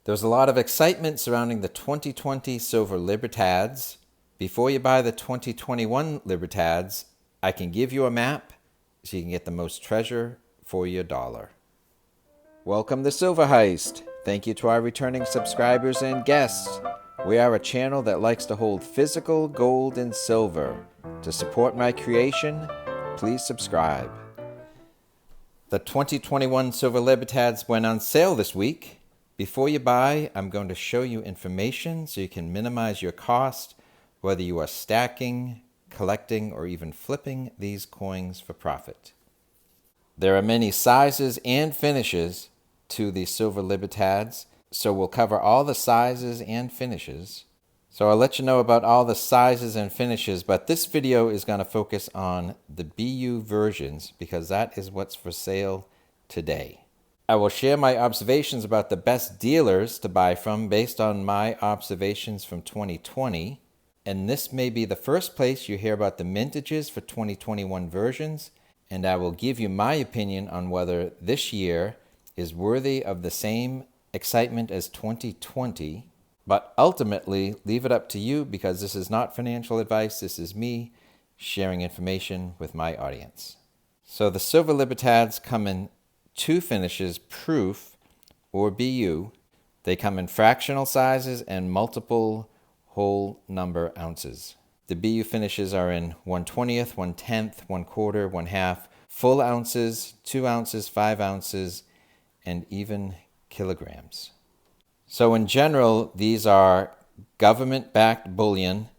There's a lot of excitement surrounding the 2020 Silver Libertads. Before you buy the 2021 Libertads, I can give you a map so you can get the most treasure for your dollar. Welcome to Silver Heist. Thank you to our returning subscribers and guests. We are a channel that likes to hold physical gold and silver. To support my creation, please subscribe. The 2021 Silver Libertads went on sale this week. Before you buy, I'm going to show you information so you can minimize your cost, whether you are stacking, collecting, or even flipping these coins for profit. There are many sizes and finishes to the Silver Libertads, so we'll cover all the sizes and finishes. So I'll let you know about all the sizes and finishes, but this video is going to focus on the BU versions because that is what's for sale today. I will share my observations about the best dealers to buy from based on my observations from 2020. And this may be the first place you hear about the mintages for 2021 versions. And I will give you my opinion on whether this year is worthy of the same excitement as 2020. But ultimately, leave it up to you because this is not financial advice. This is me sharing information with my audience. So the Silver Libertads come in two finishes, proof or BU. They come in fractional sizes and multiple whole number ounces. The BU finishes are in 1/20th, 1/10th, 1/4, 1/2, full ounces, 2 ounces, 5 ounces, and even kilograms. So in general, these are government-backed bullion,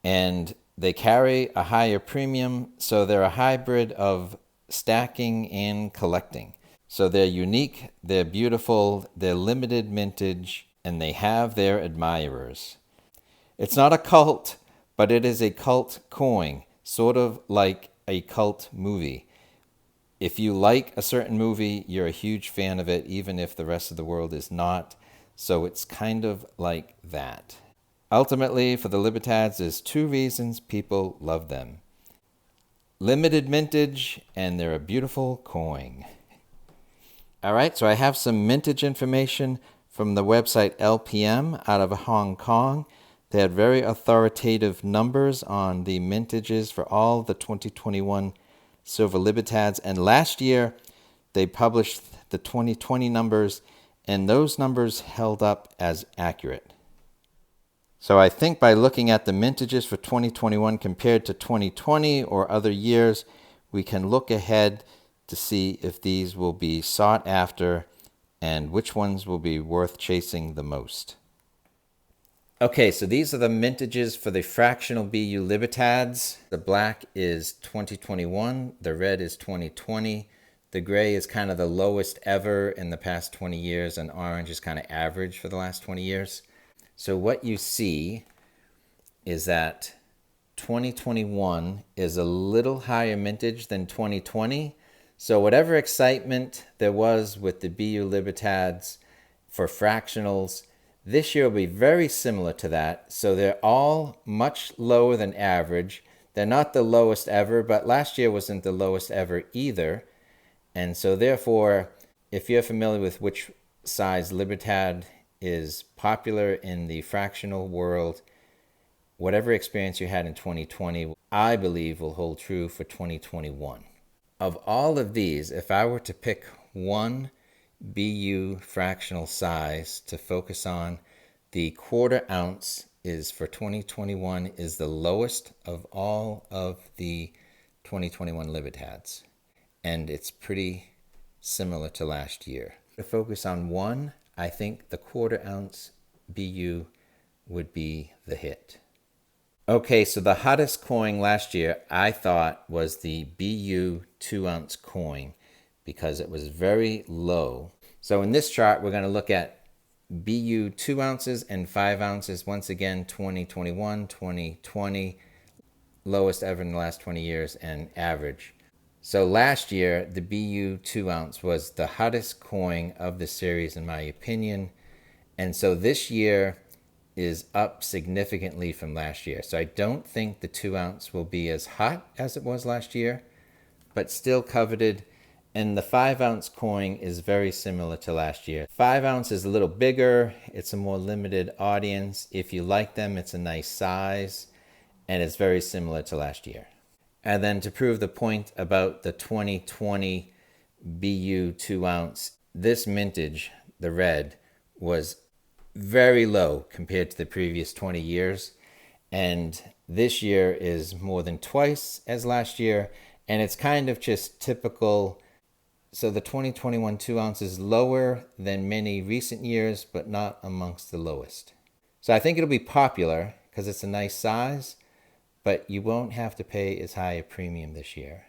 and they carry a higher premium, so they're a hybrid of stacking and collecting. So they're unique, they're beautiful, they're limited mintage, and they have their admirers. It's not a cult, but it is a cult coin, sort of like a cult movie. If you like a certain movie, you're a huge fan of it, even if the rest of the world is not. So it's kind of like that. Ultimately, for the Libertads, there's two reasons people love them. Limited mintage, and they're a beautiful coin. All right, so I have some mintage information from the website LPM out of Hong Kong. They had very authoritative numbers on the mintages for all the 2021 Silver Libertads. And last year, they published the 2020 numbers, and those numbers held up as accurate. So I think by looking at the mintages for 2021 compared to 2020 or other years, we can look ahead to see if these will be sought after and which ones will be worth chasing the most. Okay, so these are the mintages for the Fractional BU Libertads. The black is 2021, the red is 2020, the gray is kind of the lowest ever in the past 20 years, and orange is kind of average for the last 20 years. So what you see is that 2021 is a little higher mintage than 2020. So whatever excitement there was with the BU Libertads for fractionals, this year will be very similar to that. So they're all much lower than average. They're not the lowest ever, but last year wasn't the lowest ever either. And so therefore, if you're familiar with which size Libertad is popular in the fractional world, whatever experience you had in 2020, I believe will hold true for 2021. Of all of these, if I were to pick one BU fractional size to focus on, the 1/4 ounce is for 2021 is the lowest of all of the 2021 Libertads. And it's pretty similar to last year. To focus on one, I think the 1/4 ounce BU would be the hit. Okay, so the hottest coin last year, I thought, was the BU 2 ounce coin because it was very low. So in this chart, we're going to look at BU 2 ounces and 5 ounces. Once again, 2021, 2020, lowest ever in the last 20 years, and average. So last year, the BU 2 ounce was the hottest coin of the series, in my opinion. And so this year is up significantly from last year. So I don't think the 2 ounce will be as hot as it was last year, but still coveted. And the 5-ounce coin is very similar to last year. 5 ounce is a little bigger. It's a more limited audience. If you like them, it's a nice size. And it's very similar to last year. And then to prove the point about the 2020 BU 2 ounce, this mintage, the red, was very low compared to the previous 20 years. And this year is more than twice as last year. And it's kind of just typical. So the 2021 2 ounce is lower than many recent years, but not amongst the lowest. So I think it'll be popular because it's a nice size, but you won't have to pay as high a premium this year.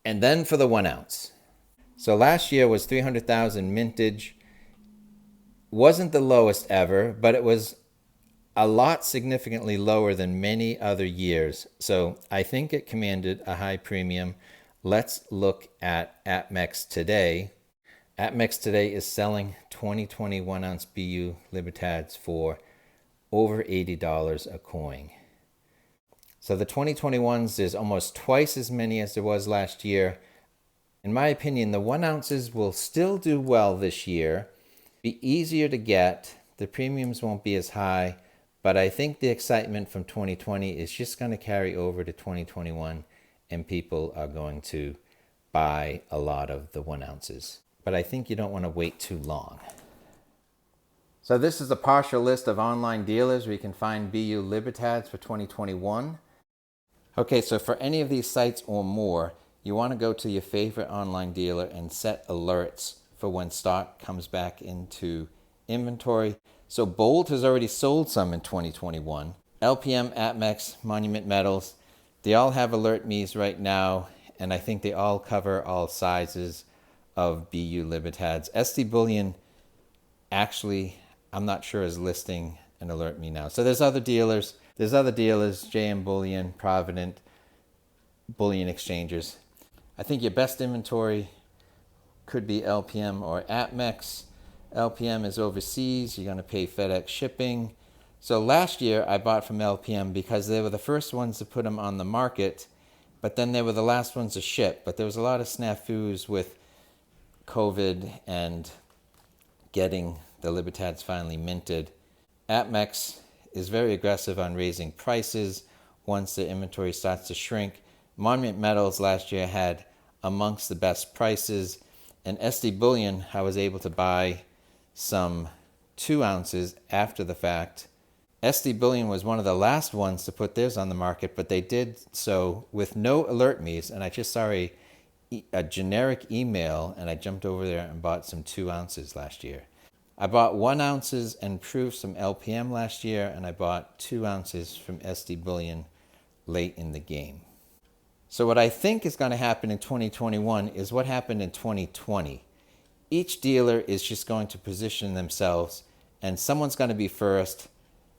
And then for the 1 ounce. So last year was 300,000 mintage. Wasn't the lowest ever, but it was a lot significantly lower than many other years. So I think it commanded a high premium. Let's look at APMEX today. APMEX today is selling 2020 1 ounce BU Libertads for over $80 a coin. So the 2021s, there's almost twice as many as there was last year. In my opinion, the 1 ounces will still do well this year, be easier to get. The premiums won't be as high, but I think the excitement from 2020 is just going to carry over to 2021, and people are going to buy a lot of the 1 ounces. But I think you don't want to wait too long. So this is a partial list of online dealers where you can find BU Libertads for 2021. Okay, so for any of these sites or more, you want to go to your favorite online dealer and set alerts for when stock comes back into inventory. So Bold has already sold some in 2021. LPM, APMEX, Monument Metals, they all have alert me's right now, and I think they all cover all sizes of BU Libertads. SD Bullion, actually, I'm not sure is listing an alert me now. So there's other dealers, JM Bullion, Provident, Bullion Exchangers. I think your best inventory could be LPM or APMEX. LPM is overseas. You're going to pay FedEx shipping. So last year I bought from LPM because they were the first ones to put them on the market, but then they were the last ones to ship. But there was a lot of snafus with COVID and getting the Libertads finally minted. APMEX is very aggressive on raising prices once the inventory starts to shrink. Monument Metals last year had amongst the best prices. And SD Bullion, I was able to buy some 2 ounces after the fact. SD Bullion was one of the last ones to put theirs on the market, but they did so with no alert me's. And I just saw a generic email, and I jumped over there and bought some 2 ounces last year. I bought 1 ounces and proofs from LPM last year, and I bought 2 ounces from SD Bullion late in the game. So what I think is going to happen in 2021 is what happened in 2020. Each dealer is just going to position themselves, and someone's going to be first.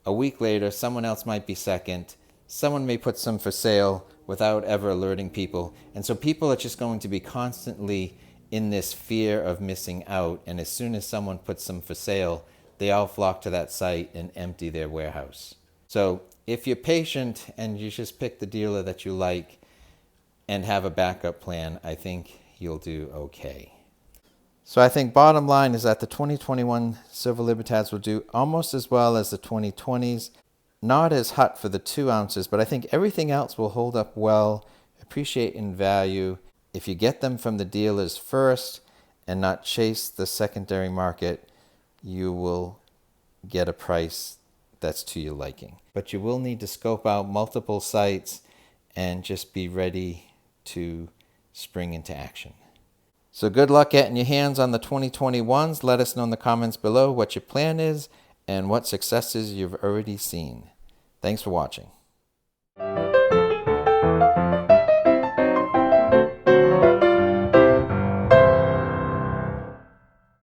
A week later, someone else might be second. Someone may put some for sale without ever alerting people. And so people are just going to be constantly in this fear of missing out. And as soon as someone puts some for sale, they all flock to that site and empty their warehouse. So if you're patient and you just pick the dealer that you like and have a backup plan, I think you'll do okay. So I think bottom line is that the 2021 Silver Libertads will do almost as well as the 2020s. Not as hot for the 2 ounces, but I think everything else will hold up well, appreciate in value. If you get them from the dealers first and not chase the secondary market, you will get a price that's to your liking. But you will need to scope out multiple sites and just be ready to spring into action. So good luck getting your hands on the 2021s. Let us know in the comments below what your plan is and what successes you've already seen. Thanks for watching.